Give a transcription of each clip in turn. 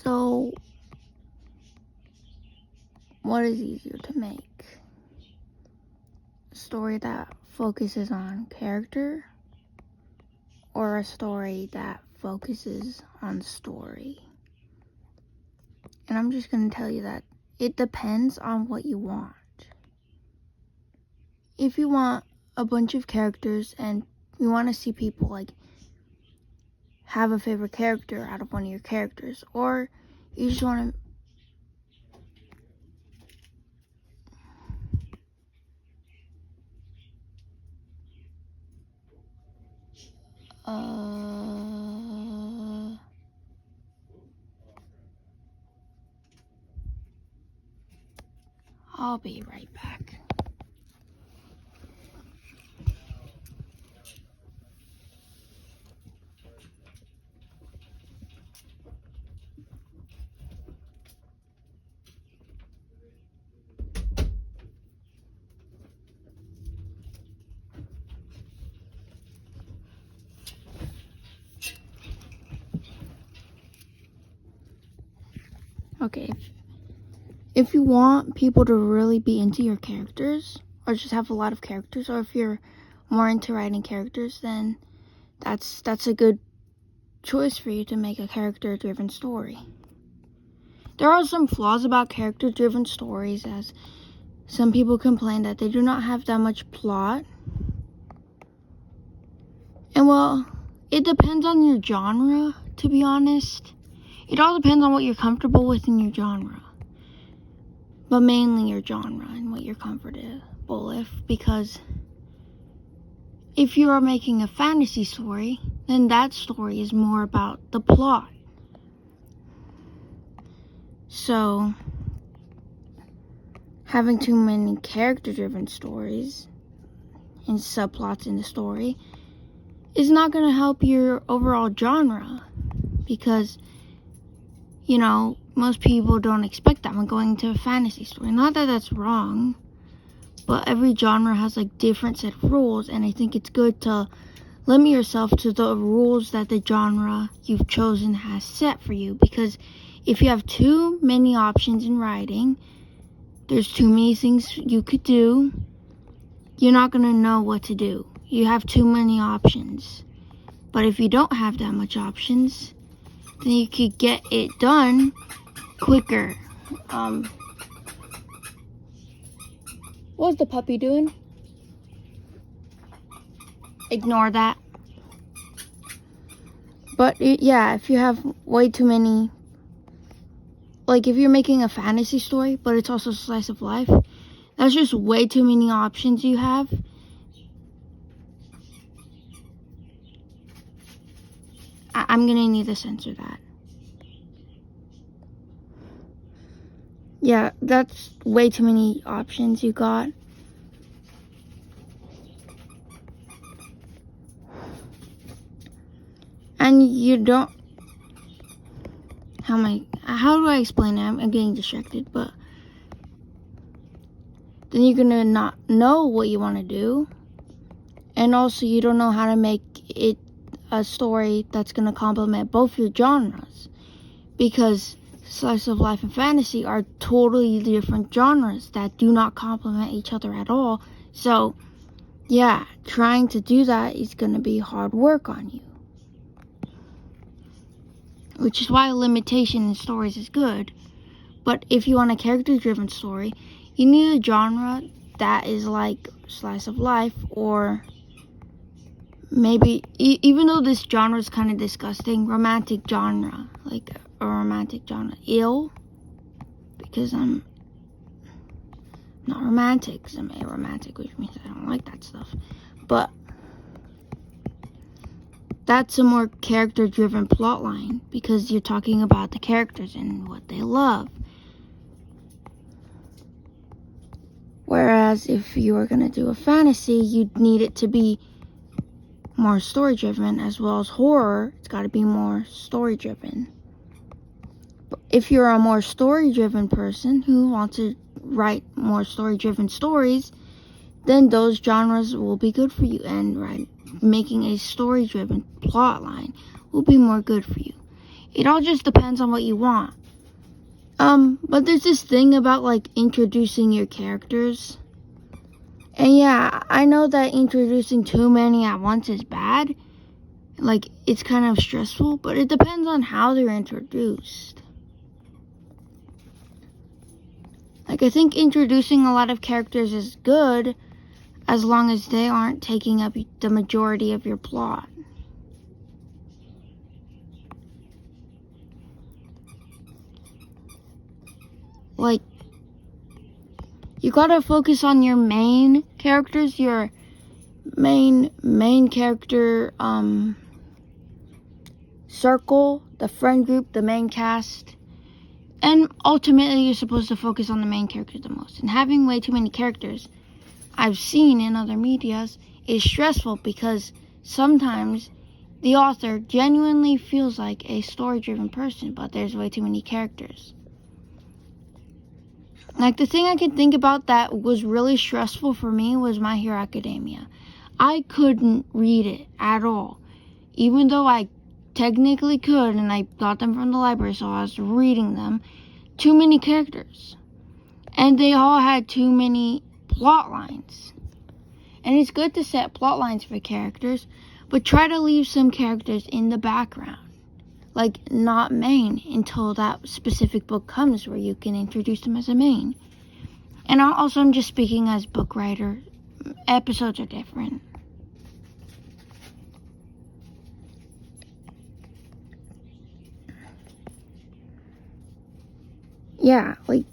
So, what is easier to make? A story that focuses on character, or a story that focuses on story? And I'm just going to tell you that it depends on what you want. If you want a bunch of characters and you want to see people like have a favorite character out of one of your characters, or you just want to I'll be right back. Okay, if you want people to really be into your characters, or just have a lot of characters, or if you're more into writing characters, then that's a good choice for you to make a character-driven story. There are some flaws about character-driven stories, as some people complain that they do not have that much plot. And well, it depends on your genre, to be honest. It all depends on what you're comfortable with in your genre. But mainly your genre and what you're comfortable with, because if you are making a fantasy story, then that story is more about the plot. So, having too many character-driven stories and subplots in the story is not going to help your overall genre, because, you know, most people don't expect that when going into a fantasy story. Not that that's wrong, but every genre has like different set of rules, and I think it's good to limit yourself to the rules that the genre you've chosen has set for you, because if you have too many options in writing, there's too many things you could do, you're not going to know what to do. You have too many options. But if you don't have that much options, then you could get it done quicker. What's the puppy doing? Ignore that. But yeah, if you have way too many, like if you're making a fantasy story, but it's also a slice of life, that's just way too many options you have. I'm gonna need to censor that. Yeah, that's way too many options you got. And you don't, how do I explain it? I'm getting distracted, but then you're gonna not know what you want to do, and also you don't know how to make it a story that's gonna complement both your genres, because slice of life and fantasy are totally different genres that do not complement each other at all. So yeah, trying to do that is gonna be hard work on you, which is why limitation in stories is good. But if you want a character-driven story, you need a genre that is like slice of life, or maybe, even though this genre is kind of disgusting, romantic genre, like a romantic genre. Because I'm not romantic, because I'm aromantic, which means I don't like that stuff. But that's a more character-driven plot line, because you're talking about the characters and what they love. Whereas if you were going to do a fantasy, you'd need it to be more story-driven, as well as horror. It's got to be more story-driven. But if you're a more story-driven person who wants to write more story-driven stories, then those genres will be good for you, and making a story-driven plot line will be more good for you. It all just depends on what you want. But there's this thing about, like, introducing your characters. And yeah, I know that introducing too many at once is bad. Like, it's kind of stressful, but it depends on how they're introduced. Like, I think introducing a lot of characters is good as long as they aren't taking up the majority of your plot. Like, you gotta focus on your main characters, your main character, circle, the friend group, the main cast. And ultimately, you're supposed to focus on the main character the most. And having way too many characters, I've seen in other medias, is stressful because sometimes the author genuinely feels like a story-driven person, but there's way too many characters. Like, the thing I can think about that was really stressful for me was My Hero Academia. I couldn't read it at all, even though I technically could, and I got them from the library, so I was reading them. Too many characters. And they all had too many plot lines. And it's good to set plot lines for characters, but try to leave some characters in the background. Like, not main until that specific book comes where you can introduce them as a main. And also, I'm just speaking as book writer. Episodes are different. Yeah, like,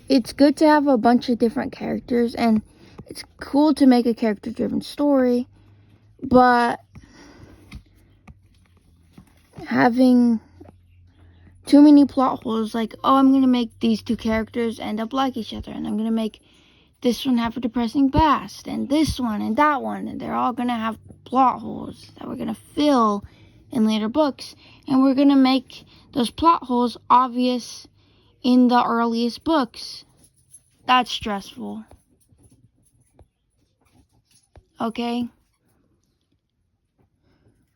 it's good to have a bunch of different characters, and it's cool to make a character-driven story, but having too many plot holes, like, oh, I'm going to make these two characters end up like each other, and I'm going to make this one have a depressing past, and this one, and that one, and they're all going to have plot holes that we're going to fill in later books, and we're going to make those plot holes obvious in the earliest books. That's stressful. Okay?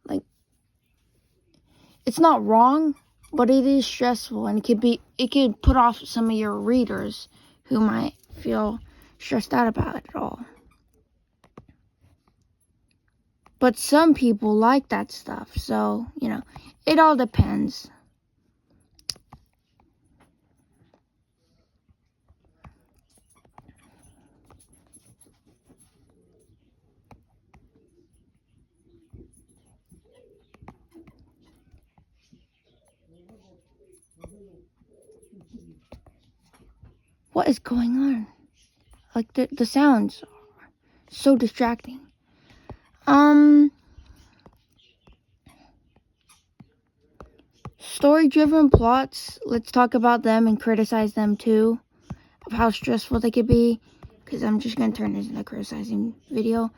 Like, it's not wrong, but it is stressful, and it could put off some of your readers who might feel stressed out about it all. But some people like that stuff, so, it all depends. What is going on? Like, the sounds are so distracting. Story-driven plots, let's talk about them and criticize them too, of how stressful they could be, because I'm just going to turn this into a criticizing video.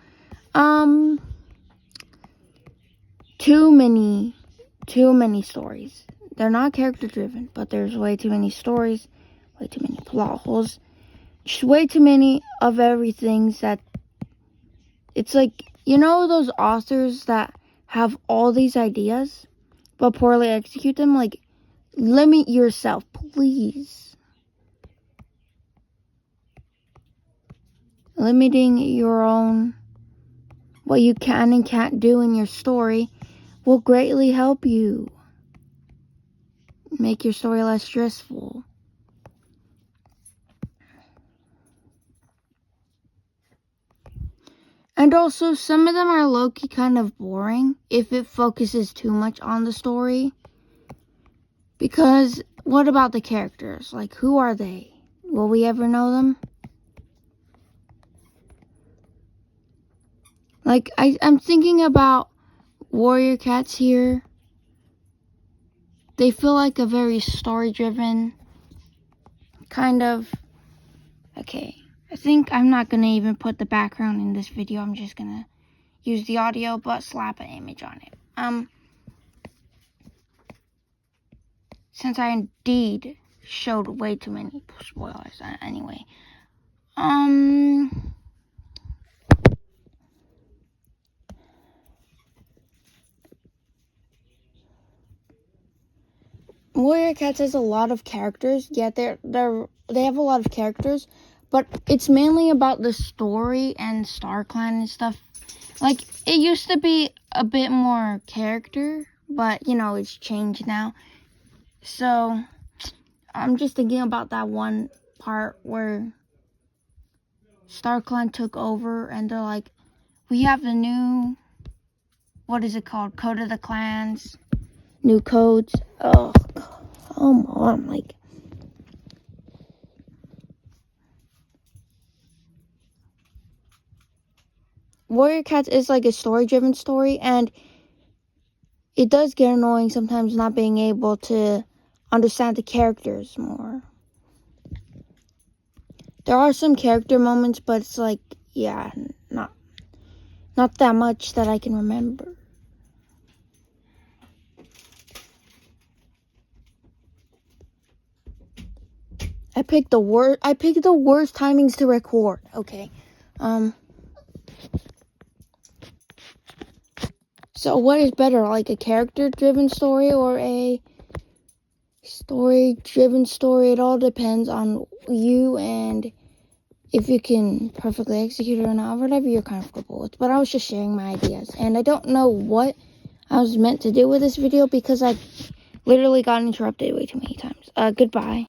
Too many stories. They're not character-driven, but there's way too many stories, way too many plot holes, just way too many of everything that, it's like, those authors that have all these ideas, but poorly execute them? Like, limit yourself, please. Limiting your own, what you can and can't do in your story will greatly help you make your story less stressful. And also, some of them are low-key kind of boring if it focuses too much on the story. Because, what about the characters? Like, who are they? Will we ever know them? Like, I'm thinking about Warrior Cats here. They feel like a very story-driven kind of... Okay, I think I'm not going to even put the background in this video. I'm just going to use the audio, but slap an image on it. Since I indeed showed way too many spoilers anyway. Warrior Cats has a lot of characters. Yeah, they have a lot of characters, but it's mainly about the story and StarClan and stuff. Like, it used to be a bit more character, but, you know, it's changed now. So, I'm just thinking about that one part where StarClan took over, and they're like, we have the new, what is it called? Code of the Clans. New codes. Oh, come on, like. Warrior Cats is like a story-driven story, and it does get annoying sometimes not being able to understand the characters more. There are some character moments, but it's like, yeah, not that much that I can remember. I picked the worst timings to record. Okay. So what is better, like a character-driven story or a story-driven story? It all depends on you and if you can perfectly execute it or not, whatever you're comfortable with. But I was just sharing my ideas, and I don't know what I was meant to do with this video because I literally got interrupted way too many times. Goodbye.